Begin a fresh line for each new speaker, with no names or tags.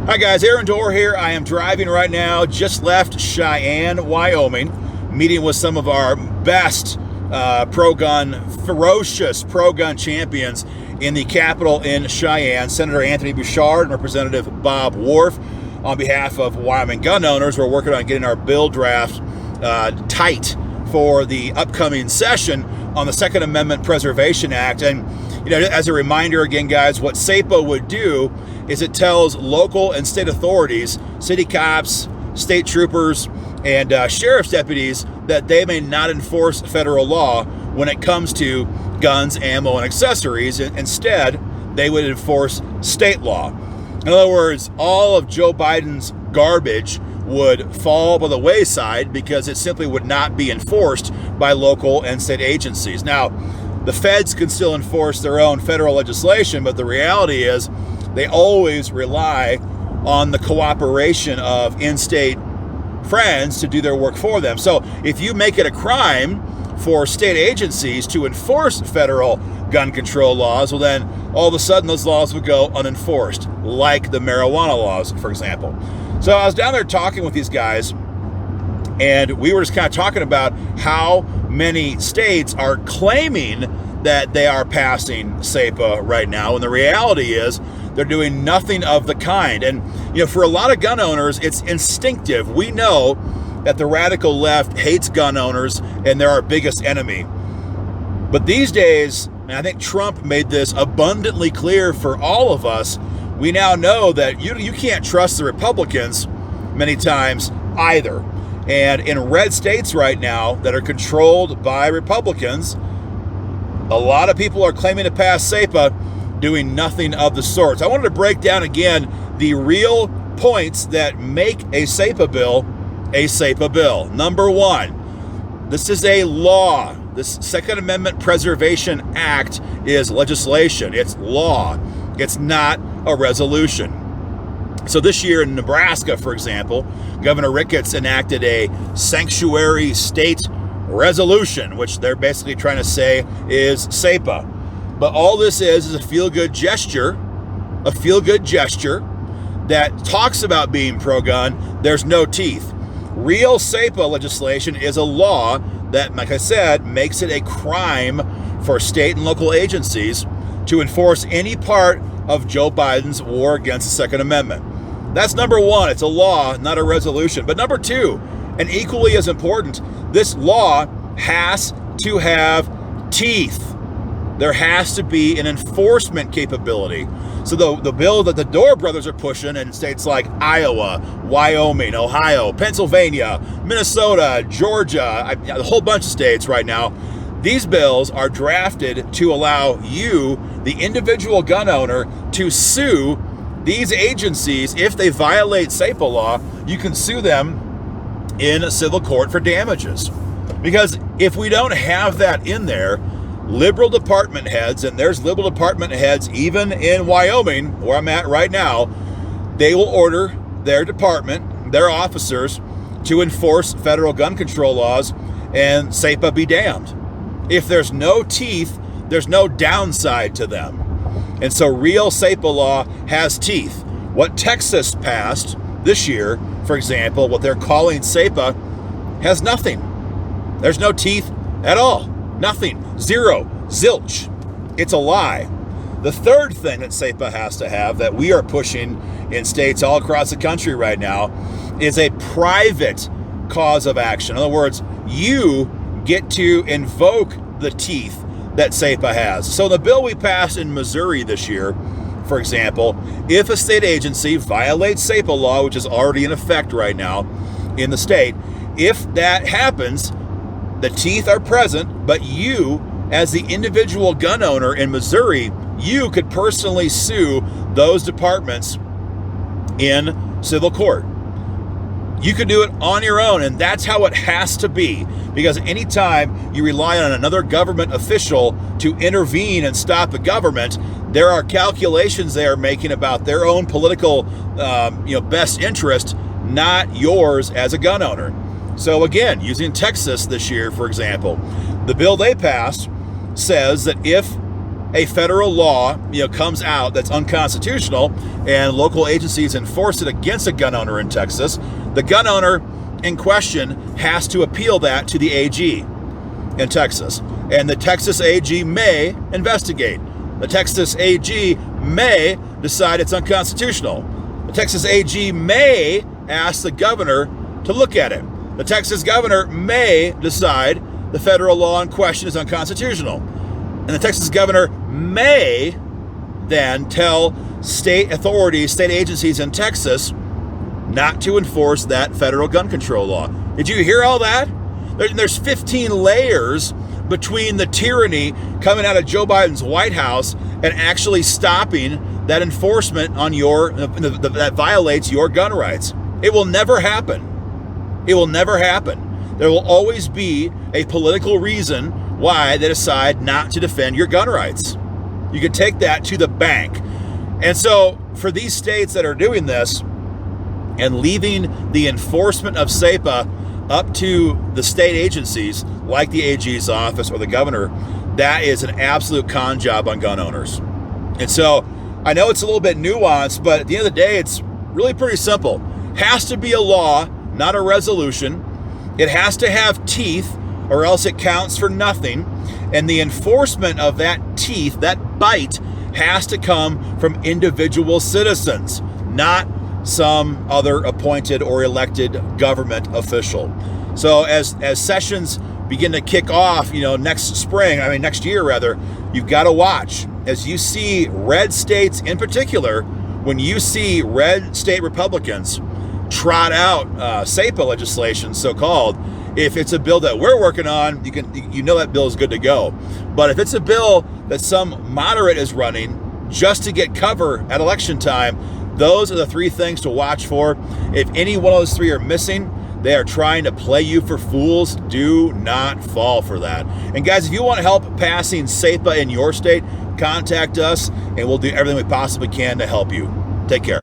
Hi guys, Aaron Dorr here. I am driving right now, just left Cheyenne, Wyoming, meeting with some of our best ferocious pro-gun champions in the Capitol in Cheyenne. Senator Anthony Bouchard and Representative Bob Wharf. On behalf of Wyoming gun owners, we're working on getting our bill draft tight for the upcoming session on the Second Amendment Preservation Act. And as a reminder again, guys, what SAPA would do is it tells local and state authorities, city cops, state troopers, and sheriff's deputies that they may not enforce federal law when it comes to guns, ammo, and accessories. Instead, they would enforce state law. In other words, all of Joe Biden's garbage would fall by the wayside because it simply would not be enforced by local and state agencies. Now, the feds can still enforce their own federal legislation, but the reality is they always rely on the cooperation of in-state friends to do their work for them. So if you make it a crime for state agencies to enforce federal gun control laws, well then all of a sudden those laws would go unenforced, like the marijuana laws, for example. So I was down there talking with these guys, and we were just kind of talking about how many states are claiming that they are passing SAPA right now, and the reality is they're doing nothing of the kind. And for a lot of gun owners, it's instinctive. We know that the radical left hates gun owners and they're our biggest enemy. But these days, and I think Trump made this abundantly clear for all of us, we now know that you can't trust the Republicans many times either. And in red states right now that are controlled by Republicans, a lot of people are claiming to pass SAPA doing nothing of the sorts. I wanted to break down again the real points that make a SAPA bill a SAPA bill. Number one, this is a law. This Second Amendment Preservation Act is legislation. It's law. It's not a resolution. So this year in Nebraska, for example, Governor Ricketts enacted a sanctuary state resolution, which they're basically trying to say is SAPA. But all this is a feel-good gesture, that talks about being pro-gun. There's no teeth. Real SAPA legislation is a law that, like I said, makes it a crime for state and local agencies to enforce any part of Joe Biden's war against the Second Amendment. That's number one. It's a law, not a resolution. But number two, and equally as important, this law has to have teeth. There has to be an enforcement capability. So the bill that the Dorr brothers are pushing in states like Iowa, Wyoming, Ohio, Pennsylvania, Minnesota, Georgia, a whole bunch of states right now, these bills are drafted to allow you, the individual gun owner, to sue these agencies. If they violate SAPA law, you can sue them in a civil court for damages. Because if we don't have that in there, liberal department heads, and there's liberal department heads even in Wyoming, where I'm at right now, they will order their department, their officers, to enforce federal gun control laws, and SAPA be damned. If there's no teeth, there's no downside to them. And so real SAPA law has teeth. What Texas passed this year, for example, what they're calling SAPA, has nothing. There's no teeth at all. Nothing. Zero. Zilch. It's a lie. The third thing that SAPA has to have, that we are pushing in states all across the country right now, is a private cause of action. In other words, you get to invoke the teeth that SAPA has. So the bill we passed in Missouri this year, for example, if a state agency violates SAPA law, which is already in effect right now in the state, if that happens, the teeth are present, but you, as the individual gun owner in Missouri, you could personally sue those departments in civil court. You can do it on your own, and that's how it has to be. Because anytime you rely on another government official to intervene and stop the government, there are calculations they are making about their own political best interest, not yours as a gun owner. So again, using Texas this year, for example, the bill they passed says that if a federal law, comes out that's unconstitutional and local agencies enforce it against a gun owner in Texas, the gun owner in question has to appeal that to the AG in Texas. And the Texas AG may investigate. The Texas AG may decide it's unconstitutional. The Texas AG may ask the governor to look at it. The Texas governor may decide the federal law in question is unconstitutional. And the Texas governor may then tell state authorities, state agencies in Texas not to enforce that federal gun control law. Did you hear all that? There's 15 layers between the tyranny coming out of Joe Biden's White House and actually stopping that enforcement on that violates your gun rights. It will never happen. It will never happen. There will always be a political reason why they decide not to defend your gun rights. You can take that to the bank. And so for these states that are doing this and leaving the enforcement of SAPA up to the state agencies like the AG's office or the governor, that is an absolute con job on gun owners. And so I know it's a little bit nuanced, but at the end of the day, it's really pretty simple. Has to be a law, not a resolution. It has to have teeth or else it counts for nothing. And the enforcement of that teeth, that bite, has to come from individual citizens, not some other appointed or elected government official. So as sessions begin to kick off, next year rather, you've got to watch. As you see red states in particular, when you see red state Republicans trot out SAPA legislation, so-called, if it's a bill that we're working on, that bill is good to go. But if it's a bill that some moderate is running just to get cover at election time, those are the three things to watch for. If any one of those three are missing, they are trying to play you for fools. Do not fall for that. And guys, if you want help passing SAPA in your state, contact us and we'll do everything we possibly can to help you. Take care.